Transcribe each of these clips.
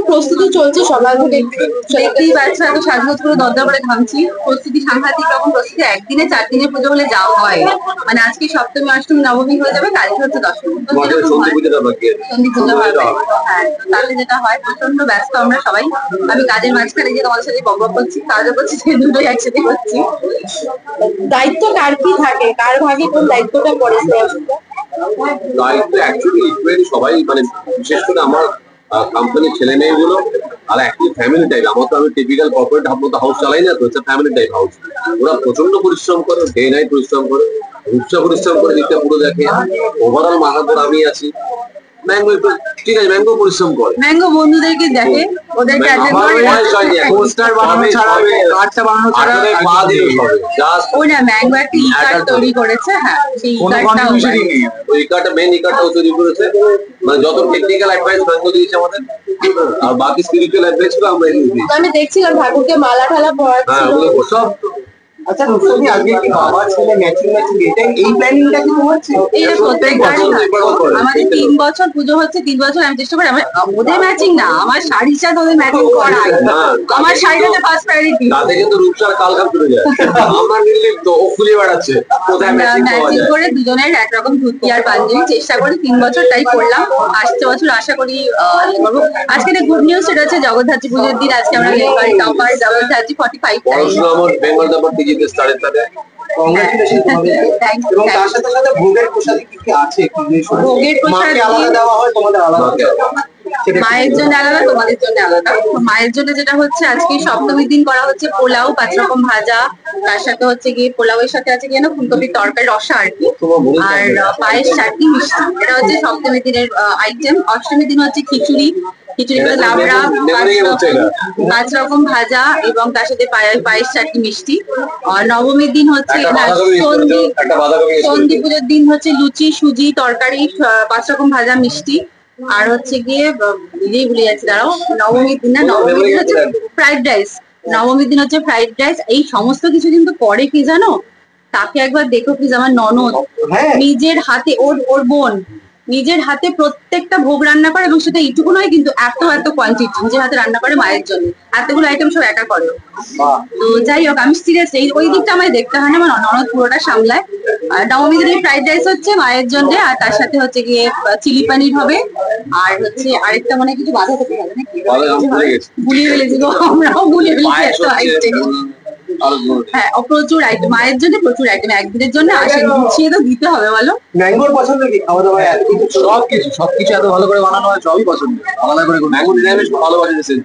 প্রস্তুতি চলছে সকাল থেকে, দেখতেই পাচ্ছ এত সাজগোজ করে দরজা করে ঘামছি। প্রস্তুতি সাংঘাতিক রকম প্রস্তুতি, একদিনে 4 দিনের পুজো হলে যা হয়, মানে আজকে সপ্তমী অষ্টমী নবমী হয়ে যাবে, কালকে হচ্ছে দশমী, সন্ধি পুজো হবে। হ্যাঁ, তাহলে যেটা হয় প্রচন্ড ব্যস্ত আমরা সবাই। আমি কাজের মাঝখানে গিয়ে তোমাদের সাথে বক বক করছি, কাজও করছি, সে দুটোই একসাথে করছি। দায়িত্ব কার কি থাকে, কার ভাগে কোন দায়িত্বটা পড়ে? দায়িত্ব অ্যাকচুয়ালি সবাই, মানে বিশেষ করে আমার কোম্পানির ছেলে মেয়েগুলো আর একটি ফ্যামিলি টাইপ। আমার তো আমি টিপিক্যাল কর্পোরেট হাউস চালাই না, তো ফ্যামিলি টাইপ হাউস। ওরা প্রচন্ড পরিশ্রম করে, ডে নাইট পরিশ্রম করে, উচ্চ পরিশ্রম করে, দিকটা পুরো দেখে। ওভারঅল মাথার পর আমি আছি। ম্যাঙ্গো ঠিক আছে, ম্যাঙ্গো পরিশ্রম করে, ম্যাঙ্গো বন্ধুদেরকে দেখে, ওদেরকে পোস্টার বানানো ছাড়া, কার্ডটা বানানো ছাড়া পা দিল সবে জাস্ট। ওই না ম্যাঙ্গো একটা ই-কার্ড তৈরি করেছে। হ্যাঁ, সেই ই-কার্ডটা ওই ই-কার্ডটা মেইন ই-কার্ডটাও তৈরি করেছে। মানে যত টেকনিক্যাল অ্যাডভাইস ম্যাঙ্গো দিয়েছে আমাদের, আর বাকি স্পিরিচুয়াল অ্যাডভাইস গুলো আমরা দিয়েছি। আমি দেখছিলাম ঠাকুরকে মালা ঠালা পরাচ্ছিল। হ্যাঁ, সব। আচ্ছা রূপসী, আজকে কি বাবা ছেলে ম্যাচিং এটা এই প্ল্যানিংটা কি হচ্ছে? এটা প্রত্যেকবারই আমাদের 3 বছর পুজো হচ্ছে, 3 বছর আমি চেষ্টা করি ওদের ম্যাচিং না, আমার শাড়ির সাথে ওদের ম্যাচিং করাই। আমার শাড়িটাতে ফার্স্ট প্রায়োরিটি। তাতে কিন্তু রূপসার কালকাপ চলে যায়। আমার নির্লিপ্ত, ও খুঁজে বেড়াচ্ছে কোথায় ম্যাচিং করে দুজনের একরকম ধুতি আর পাঞ্জাবি চেষ্টা করি। 3 বছর তাই করলাম, আসছে বছর আশা করি করবো। আজকে গুড নিউজ সেটা হচ্ছে জগদ্ধাত্রী পুজোর দিন আজকে আমরা লেবার টপার জগদ্ধাত্রী 45 বেঙ্গল টপার টিজিতে স্টার্টেড তাদের। এবং তার সাথে সাথে ভোগের প্রসাদী কি আছে? ভোগের প্রসাদ আলাদা দেওয়া হয়, তোমাদের আলাদা? মায়ের জন্য আলাদা, তোমাদের জন্য আলাদা। মায়ের জন্য যেটা হচ্ছে আজকে সপ্তমীর দিন করা হচ্ছে পোলাও, 5 রকম ভাজা, তার সাথে হচ্ছে গিয়ে পোলাওয়ের সাথে আছে গিয়ে না ফুলকপির তরকারি রসা আর কি, আর পায়েস, চাটনি, মিষ্টি। এটা হচ্ছে সপ্তমীর দিনের আইটেম। অষ্টমীর দিন হচ্ছে খিচুড়ি, খিচুড়ি করে লাবড়া, 5 রকম ভাজা এবং তার সাথে পায়েস, চাটনি, মিষ্টি। আর নবমীর দিন হচ্ছে সন্ধি পুজোর দিন হচ্ছে লুচি, সুজি, তরকারি, 5 রকম ভাজা, মিষ্টি। আর হচ্ছে গিয়ে নিজেই ভুলে যাচ্ছি, দাঁড়াও। নবমীর দিন হচ্ছে ফ্রাইড রাইস। নবমীর দিন হচ্ছে ফ্রাইড রাইস। এই সমস্ত কিছু কিন্তু করে কি জানো, তাকে একবার দেখো প্লিজ, আমার ননদ নিজের হাতে, ওর বোন নিজের হাতে প্রত্যেকটা ভোগ রান্না করে, এবং সেটা এইটুকু নয় কিন্তু এত কোয়ান্টিটি নিজের হাতে রান্না করে মায়ের জন্য। এতগুলো আইটেম সব একা করে। তো যাই হোক, আমি সিরিয়াসলি ওই দিকটা আমায় দেখতে হয় না, আমার ননদ পুরোটা সামলায়। আর নবমী দিনের ফ্রাইড রাইস হচ্ছে মায়ের জন্য, আর তার সাথে হচ্ছে গিয়ে চিলি পনির হবে, আর হচ্ছে আরেকটা মনে কিছু বাধা থেকে হবে নাকি, ভুলিয়ে ফেলেছি গো, আমরাও ভুলিয়ে ফেলেছি। হ্যাঁ, প্রচুর আইটেম মায়ের জন্য, প্রচুর আইটেম। একদিনের জন্য গুছিয়ে তো দিতে হবে, বলো। ম্যাঙ্গোর পছন্দ কি খাওয়া দাওয়া? সবকিছু এত ভালো করে বানানো হয়, সবই পছন্দ। আলাদা করে ম্যাঙ্গো নিরামিষ ভালোবাসে,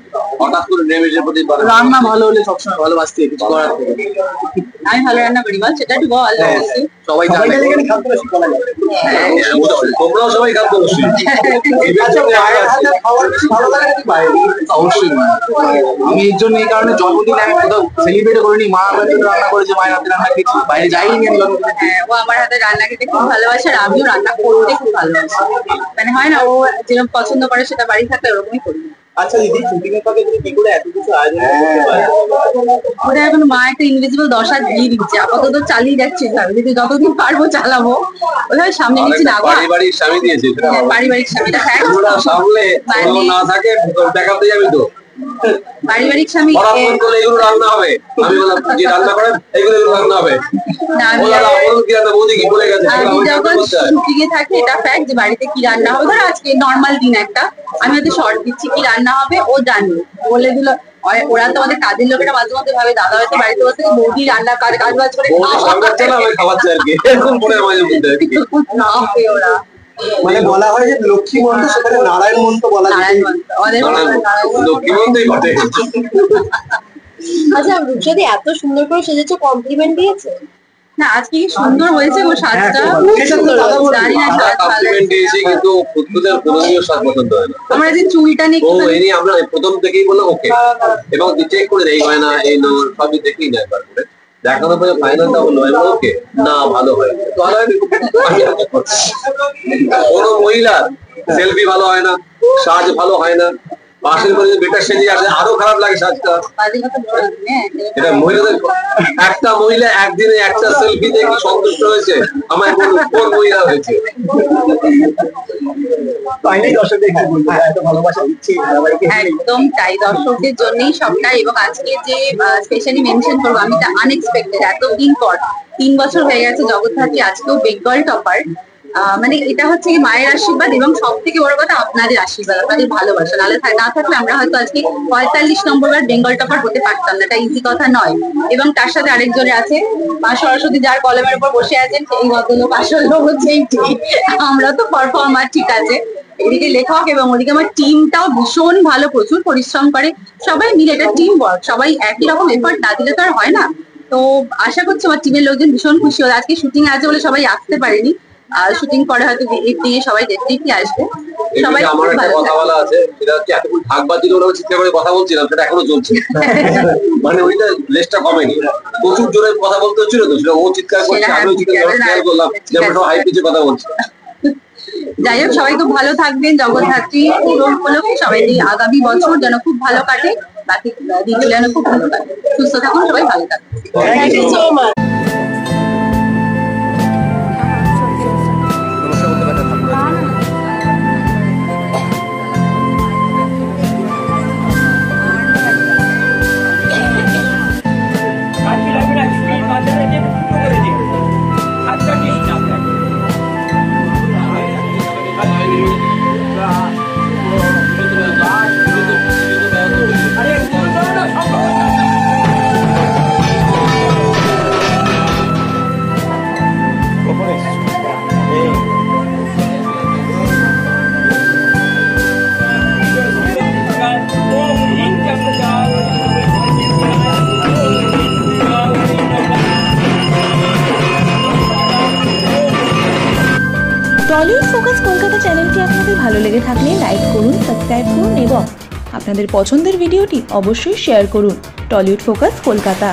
হঠাৎ করে নিরামিষের প্রতি রান্না ভালো হলে সবসময় ভালোবাসতে কিছু করার থেকে। আমি ভালো রান্না করি, বল সেটা একটু বল। সবাই জানে খাদ্য রসিক বলা যায়, তোমরাও সবাই খাদ্য রসিক। অবশ্যই আমি এর জন্য, এই কারণে জন্মদিন আমি কোথাও সেলিব্রেট করিনি। মা আমার জন্য রান্না করেছে, মায়ের হাতে রান্না খেয়েছি, বাইরে যাইনি আমি জন্মদিনে। হ্যাঁ, ও আমার হাতে রান্না খেতে খুব ভালোবাসে, আর আমিও রান্না করতে খুব ভালোবাসি। মানে হয় না, ও যেরকম পছন্দ করে সেটা বাড়ি থাকলে ওরকমই করি। আচ্ছা দিদি, শুটিং এর পরে তুমি কি করে এত কিছু আয়োজন করতে পারো? ওটা এখন মা একটা ইনভিজিবল দশা দিয়ে দিচ্ছে, আপাতত চালিয়ে যাচ্ছি, যদি যতদিন পারবো চালাবো। ওইভাবে সামনে নিচ্ছি না, পারিবারিক স্বামী দিয়েছে, পারিবারিক স্বামীটা সামলে না থাকে ব্যাকআপ দিয়ে যাবি তো। পারিবারিক স্বামী হঠাৎ করে বললো, এগুলো রান্না হবে। আমি বললাম যে রান্না করেন এগুলো রান্না হবে। না, ও দাদা বলুন কি রান্না, বৌদি কি বলে গেছে, আমি যখন শুটিং এ থাকি এটা ফ্যাক্ট যে বাড়িতে কি রান্না হবে, ধরো আজকে নর্মাল দিন একটা, আমি হয়তো শর্ট দিচ্ছি কি রান্না হবে, ও জানি বলে দিল। ওরা তো আমাদের কাজের লোকেরা মাঝে মধ্যে ভাবে দাদা হয়তো বাড়িতে বসে বৌদি রান্না কাজ বাজ করে খাওয়াচ্ছে আর কি, এরকম করে মাঝে মধ্যে আর কি। না হবে ওরা, মানে বলা হয় যে লক্ষ্মী মন্ত্র, সেখানে নারায়ণ মন্ত্র বলা যায়। নারায়ণ মন্ত্র, ওদের লক্ষ্মী মন্ত্রই ঘটে। আচ্ছা, রূপসাদি এত সুন্দর করে সেজেছো, কমপ্লিমেন্ট দিয়েছে? না, আজকে কি সুন্দর হয়েছে গো সাজটা, জানি না সাজ ভালো কমপ্লিমেন্ট দিয়েছি, কিন্তু খুদখুদের কোনোদিনও সাজ পছন্দ হয় না। আমরা যে চুলটা নিয়ে ও এনি আমরা প্রথম থেকেই বললাম ওকে, এবং চেক করে দেয় হয় না এই নো সবই দেখেই যায় তারপরে দেখানোর পরে ফাইনালটা হলো ওকে না ভালো হয়, ভালো হয় কোনো মহিলার সেলফি ভালো হয় না, সাজ ভালো হয় না, পাশের করে বেটার সেজে আসে আরো খারাপ লাগে সাজটা। বাজে কথা বলবেন, হ্যাঁ এটা মহিলাদের, একটা মহিলা একদিনে একটা সেলফি দেখে সন্তুষ্ট হয়েছে, আমার কোন মহিলা হয়েছে। ফাইনালি দর্শকদের কি বলবো, এত ভালোবাসা দিচ্ছি ধারাবাহিকে। একদম তাই, দর্শকদের জন্যই সবটা। এবং আজকে যে স্পেশালি মেনশন করবো, আমি এটা আনএক্সপেক্টেড, এতদিন পর 3 বছর হয়ে গেছে জগদ্ধাত্রী, আজকেও বেঙ্গল টপার। মানে এটা হচ্ছে কি মায়ের আশীর্বাদ, এবং সব থেকে বড় কথা আপনাদের আশীর্বাদ, আপনাদের ভালোবাসা। নাহলে না থাকলে আমরা হয়তো আজকে 45 নম্বর বেঙ্গল টপার হতে পারতাম না, এটা ইজি কথা নয়। এবং তার সাথে আরেকজনে আছে মা সরস্বতী, যার কলমের উপর বসে আছেন সেই ভদ্রলোক, আসল হচ্ছে আমরা তো পারফর্মার, ঠিক আছে, এদিকে লেখক এবং ওদিকে আমার টিমটাও ভীষণ ভালো, প্রচুর পরিশ্রম করে, সবাই মিলে এটা টিম ওয়ার্ক, সবাই একই রকম এফর্ট না দিলে তো আর হয় না। তো আশা করছি আমার টিমের লোকজন ভীষণ খুশি হলো। আজকে শুটিং আছে বলে সবাই আসতে পারেনি, আর শুটিং পরে হয়তো ইভিনিং এ সবাই ডেফিনেটলি আসবে। সবাই আমার একটা কথা বলা আছে, সেটা হচ্ছে এতক্ষণ ঢাক বাজিয়ে ওরা চিৎকার করে কথা বলছিলাম, সেটা এখনো চলছে। মানে ওইটা লেসটা কমেনি, প্রচুর জোরে কথা বলতে হচ্ছিল তো, সেটা ও চিৎকার করছে, আমিও চিৎকার করে খেয়াল করলাম যে আমরা সব হাই পিচে কথা বলছি। যাই হোক, সবাই খুব ভালো থাকবেন, জগদ্ধাত্রী পূরণ উপলক্ষে সবাই আগামী বছর যেন খুব ভালো কাটে, বাকি দিনগুলো যেন খুব ভালো কাটে, সুস্থ থাকুন, সবাই ভালো থাকবেন। Thank you so much. Tollywood focus Kolkata চ্যানেলটি আপনাদের ভালো লেগে থাকলে লাইক করুন, সাবস্ক্রাইব করুন এবং আপনাদের পছন্দের ভিডিওটি অবশ্যই শেয়ার করুন। Tollywood focus Kolkata.